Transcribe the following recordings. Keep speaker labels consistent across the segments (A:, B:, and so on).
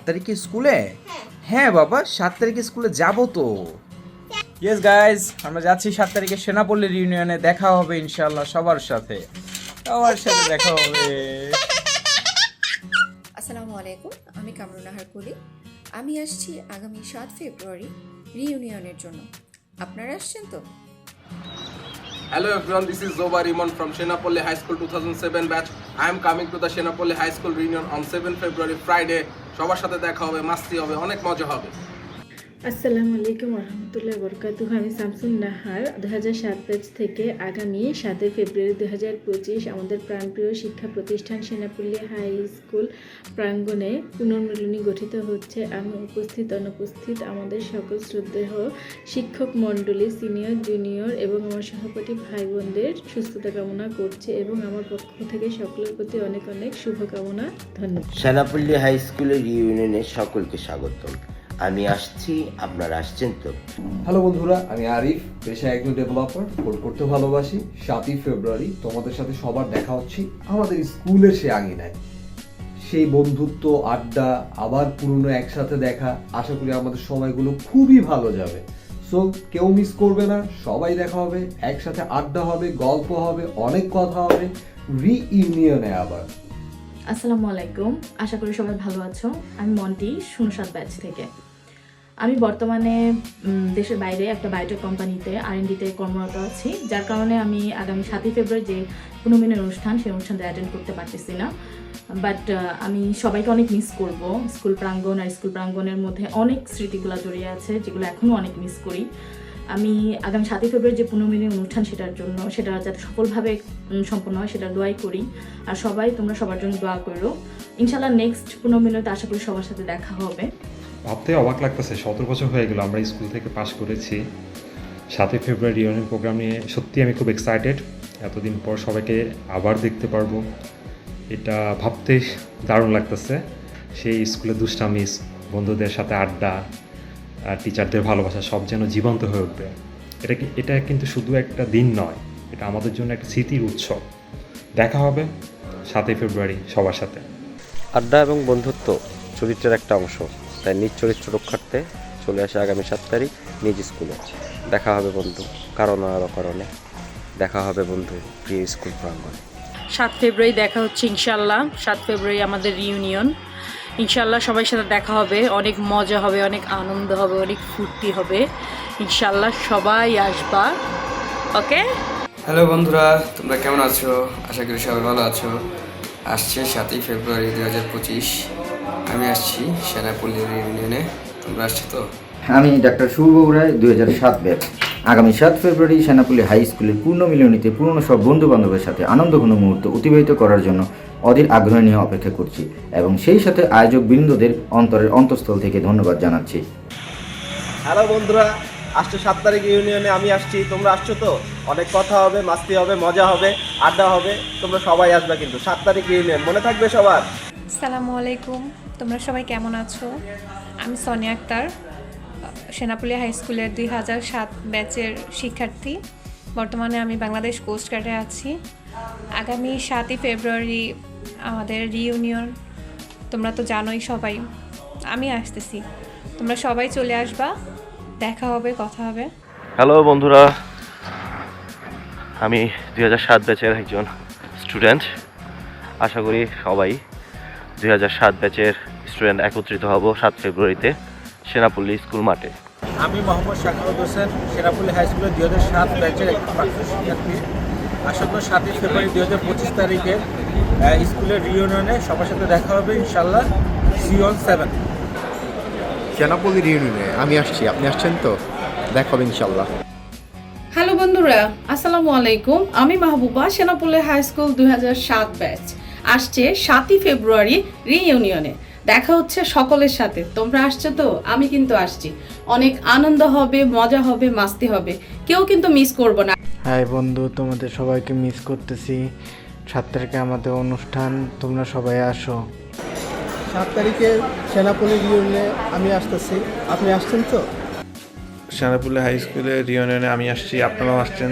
A: তারিখে স্কুলে? হ্যাঁ বাবা, 7 তারিখে স্কুলে যাব তো। ইয়েস গাইজ, আমরা যাচ্ছি 7 তারিখে সেনাপল্লী রিউনিয়নে। দেখা হবে ইনশাআল্লাহ সবার সাথে দেখা হবে।
B: আসসালামু আলাইকুম, আমি কামরুন নাহার কলি। আমি আসছি আগামী 7 ফেব্রুয়ারি রিইউনিয়নের জন্য। আপনারা আসছেন তো?
C: Hello everyone, this is Zoba Rimon from Shenapolli High School 2007 batch. I am coming to the Shenapolli High School reunion on 7 February Friday. সবার সাথে দেখা হবে, মাস্তি হবে, অনেক মজা হবে।
D: আসসালামু আলাইকুম রহমতুল্লাহ বরকাতুহু। আমি শামসুন নাহার 2007 ব্যাচ থেকে আগামী 7 ফেব্রুয়ারি 2025 আমাদের প্রাণপ্রিয় শিক্ষা প্রতিষ্ঠান সেনাপল্লী হাই স্কুল প্রাঙ্গণে পুনর্মিলনী গঠিত হচ্ছে। আমি উপস্থিত অনুপস্থিত আমাদের সকল শ্রদ্ধেয় শিক্ষক মণ্ডলী, সিনিয়র জুনিয়র এবং আমার সহপাঠী ভাই বোনদের সুস্থতা কামনা করছি এবং আমার পক্ষ থেকে সকলের প্রতি অনেক অনেক শুভকামনা। ধন্যবাদ।
E: সেনাপল্লী হাই স্কুলের রিউনিয়নে সকলকে স্বাগতম। আমি আসছি, আপনারা আসছেন তো?
F: হ্যালো বন্ধুরা, আমি আরিফ, পেশায় একজন ডেভেলপার, কোড করতে ভালোবাসি। 7 ফেব্রুয়ারি তোমাদের সাথে সবার দেখা হচ্ছে আমাদের স্কুলের সে আঙিনায়। সেই বন্ধুত্ব, আড্ডা, আবার পুরনো একসাথে দেখা, আশা করি আমাদের সময়গুলো খুবই ভালো যাবে। সো কেউ মিস করবে না, সবাই দেখা হবে, একসাথে আড্ডা হবে, গল্প হবে, অনেক কথা হবে রিইউনিয়নে আবার।
D: আসসালামু আলাইকুম, আশা করি সবাই ভালো আছো। আমি মন্টি, 07 ব্যাচ থেকে। আমি বর্তমানে দেশের বাইরে একটা বায়োটেক কোম্পানিতে R&Dতে কর্মরত আছি, যার কারণে আমি আগামী 7 ফেব্রুয়ারি যে পুনর্মিলনী অনুষ্ঠান, সেই অনুষ্ঠানটা অ্যাটেন্ড করতে পারতেছি না। বাট আমি সবাইকে অনেক মিস করব। স্কুল প্রাঙ্গণ আর স্কুল প্রাঙ্গণের মধ্যে অনেক স্মৃতিগুলো জড়িয়ে আছে, যেগুলো এখনও অনেক মিস করি। আমি আগামী 7 ফেব্রুয়ারি যে পুনর্মিলনী অনুষ্ঠান, সেটা যাতে সফলভাবে সম্পন্ন হয় সেটা দোয়াই করি। আর সবাই তোমরা সবার জন্য দোয়া করো। ইনশাল্লাহ নেক্সট পুনর্মিলনীতে আশা করি সবার সাথে দেখা হবে।
G: ভাবতে অবাক লাগতেছে, 17 বছর হয়ে গেল আমরা স্কুল থেকে পাশ করেছি। 7 ফেব্রুয়ারি রিউনিয়ন প্রোগ্রাম নিয়ে সত্যি আমি খুব এক্সাইটেড। এতদিন পর সবাইকে আবার দেখতে পারবো, এটা ভাবতে দারুণ লাগতেছে। সেই স্কুলে দুষ্টামি, বন্ধুদের সাথে আড্ডা, টিচারদের ভালোবাসা সব যেন জীবন্ত হয়ে উঠবে। এটা কিন্তু শুধু একটা দিন নয়, এটা আমাদের জন্য একটা স্মৃতির উৎসব। দেখা হবে 7 ফেব্রুয়ারি সবার সাথে।
H: আড্ডা এবং বন্ধুত্ব চরিত্রের একটা অংশ, তাই নিজ চরিত্র রক্ষার্থে চলে আসে আগামী 7 তারিখ নিজ স্কুলে। দেখা হবে বন্ধু, কারণ আর অকারণে দেখা হবে বন্ধু প্রিয় স্কুল প্রাঙ্গণে।
I: 7 ফেব্রুয়ারি দেখা হচ্ছে ইনশাল্লাহ। 7 ফেব্রুয়ারি আমাদের রিউনিয়ন। ইনশাল্লাহ সবাই সাথে দেখা হবে, অনেক মজা হবে, অনেক আনন্দ হবে, অনেক ফুর্তি হবে। ইনশাল্লাহ সবাই আসবা, ওকে?
J: হ্যালো বন্ধুরা, তোমরা কেমন আছো? আশা করি সবাই ভালো আছো। আসছে 7 ফেব্রুয়ারি 2025, আমি আসছি সেনাপল্লী রিউনিয়নে। তোমরা আসছো তো?
K: আমি ডাক্তার শুভ রায়, 2007 ব্যাচ। আগামী 7 ফেব্রুয়ারি সেনাপল্লী হাই স্কুলের পুনর্মিলনীতে পুরনো সব বন্ধু বান্ধবের সাথে আনন্দঘন মুহূর্ত অতিবাহিত করার জন্য অধীর আগ্রহ নিয়ে অপেক্ষা করছি এবং সেই সাথে আয়োজক বৃন্দদের অন্তরের অন্তঃস্থল থেকে ধন্যবাদ জানাচ্ছি।
C: হ্যালো বন্ধুরা, আসছে 7 তারিখ ইউনিয়নে আমি আসছি, তোমরা আসছো তো? অনেক কথা হবে, মাস্তি হবে, মজা হবে, আড্ডা হবে। তোমরা সবাই আসবে কিন্তু 7 তারিখ ইউনিয়ন, মনে থাকবে সবার।
L: আসসালামু আলাইকুম, তোমরা সবাই কেমন আছো? আমি সোনিয়া আক্তার, সেনাপল্লী হাই স্কুলের 2007 ব্যাচের শিক্ষার্থী। বর্তমানে আমি বাংলাদেশ কোস্ট গার্ডে আছি। আগামী 7 ফেব্রুয়ারি আমাদের রিইউনিয়ন, তোমরা তো জানোই সবাই। আমি আসতেছি, তোমরা সবাই চলে আসবা, দেখা হবে, কথা হবে।
H: হ্যালো বন্ধুরা, আমি 2007 ব্যাচের একজন স্টুডেন্ট। আশা করি সবাই 2007 ব্যাচের স্টুডেন্ট একত্রিত হব 7 ফেব্রুয়ারিতে সেনাপল্লী স্কুল মাঠে।
A: আমি মোহাম্মদ শাখাউত হোসেন, সেনাপল্লী হাই স্কুলের 2007 ব্যাচের একজন প্রাক্তন শিক্ষার্থী। আশা করি 7 ফেব্রুয়ারি 2025 তারিখে স্কুলের রিউনিয়নে সবার সাথে দেখা হবে ইনশাল্লাহ। সি অন 7
F: সেনাপল্লী রিউনিয়নে আমি আসছি, আপনি আসছেন তো? দেখা হবে ইনশাল্লাহ।
M: হ্যালো বন্ধুরা, আসসালামু আলাইকুম। আমি Mahbuba, Senapally high school 2007 batch. আসছে 7 ফেব্রুয়ারি রিইউনিয়নে দেখা হচ্ছে সকলের সাথে। তোমরা আসছো তো? আমি কিন্তু আসছি, অনেক আনন্দ হবে, মজা হবে, মাস্তি হবে, কেউ কিন্তু মিস করবো না।
N: হাই বন্ধু, তোমাদের সবাইকে মিস করতেছি। 7 তারিখে আমাদের অনুষ্ঠান, তোমরা সবাই আসো।
F: 7 তারিখে সেনাপল্লী রিউনিয়নে আমি আসতেছি, আপনি আসছেন তো?
G: সেনাপল্লী হাই স্কুলের রিউনিয়নে আমি আসছি, আপনারাও আসছেন,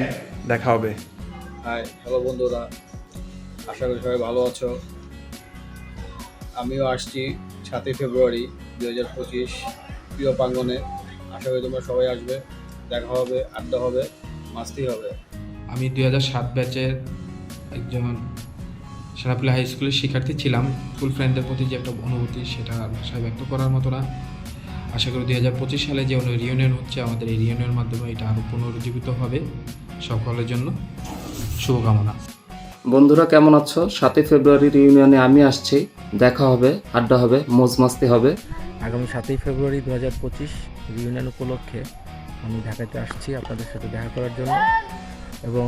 G: দেখা হবে।
O: হাই, হ্যালো বন্ধুরা, আশা করি সবাই ভালো আছো। আমিও আসছি 7ই ফেব্রুয়ারি 2025 প্রিয় প্রাঙ্গণে। আশা করি তোমরা সবাই আসবে, দেখা হবে, আড্ডা হবে, মাস্তি হবে।
P: আমি 2007 ব্যাচের একজন সেনাপল্লী হাই স্কুলের শিক্ষার্থী ছিলাম। স্কুল ফ্রেন্ডদের প্রতি যে একটা অনুভূতি, সেটা ভাষায় ব্যক্ত করার মতো না। আশা করি 2025 সালে যে রিইউনিয়ন হচ্ছে, আমাদের এই রিইউনিয়নের মাধ্যমে এটা আরও পুনরুজ্জীবিত হবে। সকলের জন্য শুভকামনা।
C: বন্ধুরা কেমন আছো? 7ই ফেব্রুয়ারি রিইউনিয়নে আমি আসছি, দেখা হবে, আড্ডা হবে, মজ মাস্তি হবে।
N: আগামী 7ই ফেব্রুয়ারি 2025 রিউনিয়ন উপলক্ষে আমি ঢাকাতে আসছি আপনাদের সাথে দেখা করার জন্য। এবং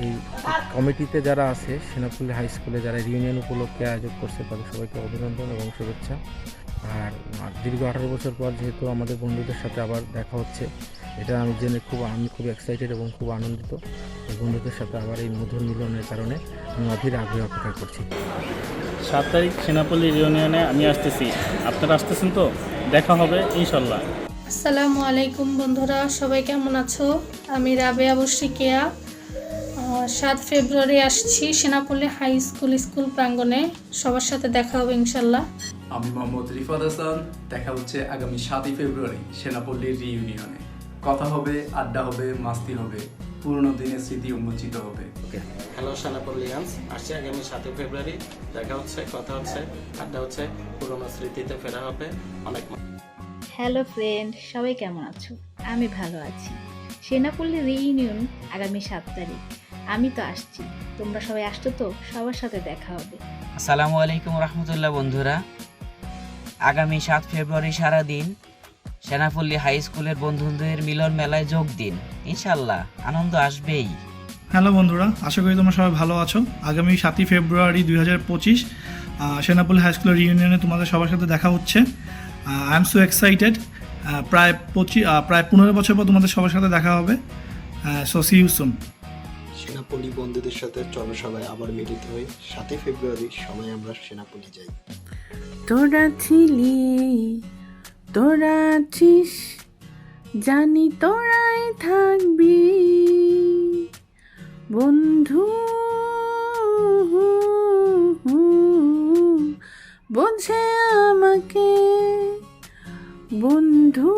N: এই কমিটিতে যারা আছে, সেনাপল্লী হাই স্কুলে যারা রিউনিয়ন উপলক্ষে আয়োজন করছে, তাদের সবাইকে অভিনন্দন এবং শুভেচ্ছা। আর দীর্ঘ 18 বছর পর যেহেতু আমাদের বন্ধুদের সাথে আবার দেখা হচ্ছে, এটা আমি জেনে আমি খুব এক্সাইটেড এবং খুব আনন্দিত। এই বন্ধুদের সাথে আবার এই মধুর মিলনের কারণে আমি অধীর আগ্রহে অপেক্ষা করছি।
Q: 7 তারিখ সেনাপল্লী রিউনিয়নে আমি আসতেছি, আপনারা আসতেছেন তো? দেখা হবে ইনশাল্লাহ।
L: আসসালামু আলাইকুম বন্ধুরা, সবাই কেমন আছো? আমি রাবেয়া বশিকিয়া। 7 ফেব্রুয়ারি আসছি সেনাপল্লী হাই স্কুল প্রাঙ্গণে, সবার সাথে দেখা হবে ইনশাল্লাহ।
R: আমি মোহাম্মদ রিফাত হাসান, দেখা হচ্ছে আগামী 7ই ফেব্রুয়ারি সেনাপল্লীর রিইউনিয়নে। কথা হবে, আড্ডা হবে, মাস্তি হবে, পুরনো দিনের স্মৃতি উন্মোচিত হবে।
A: হ্যালো সেনাপল্লিয়ান্স, আসছে আগামী 7ই ফেব্রুয়ারি, দেখা হচ্ছে, কথা হচ্ছে, আড্ডা হচ্ছে, পুরনো স্মৃতিতে ফেরা হবে। অনেক
S: হ্যালো ফ্রেন্ড, সবাই কেমন আছো? আমি ভালো আছি। সেনাপল্লী রিইউনিয়ন আগামী 7 তারিখ, আমি তো আসছি, তোমরা সবাই আসছো তো? সবার সাথে দেখা হবে।
T: আসসালামু আলাইকুম রহমতুল্লাহ বন্ধুরা, আগামী 7 ফেব্রুয়ারি সারাদিন সেনাপল্লী হাই স্কুলের বন্ধুদের মিলন মেলায় যোগ দিন, ইনশাল্লাহ আনন্দ আসবেই।
U: হ্যালো বন্ধুরা, আশা করি তোমরা সবাই ভালো আছো। আগামী 7ই ফেব্রুয়ারি 2025 সেনাপল্লী হাই স্কুলের রিইউনিয়নে তোমাদের সবার সাথে দেখা হচ্ছে। I am so excited. প্রায় 15 বছর পর তোমাদের সবার সাথে দেখা হবে। So see you soon.
V: Senapalli বন্ধুদের সাথে চলো সবাই আবার মিলিত হই 7ই ফেব্রুয়ারি, সবাই আমরা সেনাপল্লী যাই।
W: তোরা ছিলি, তোরা আছিস, জানি তোরাই থাকবি বন্ধু, বোঝে আমাকে বন্ধু।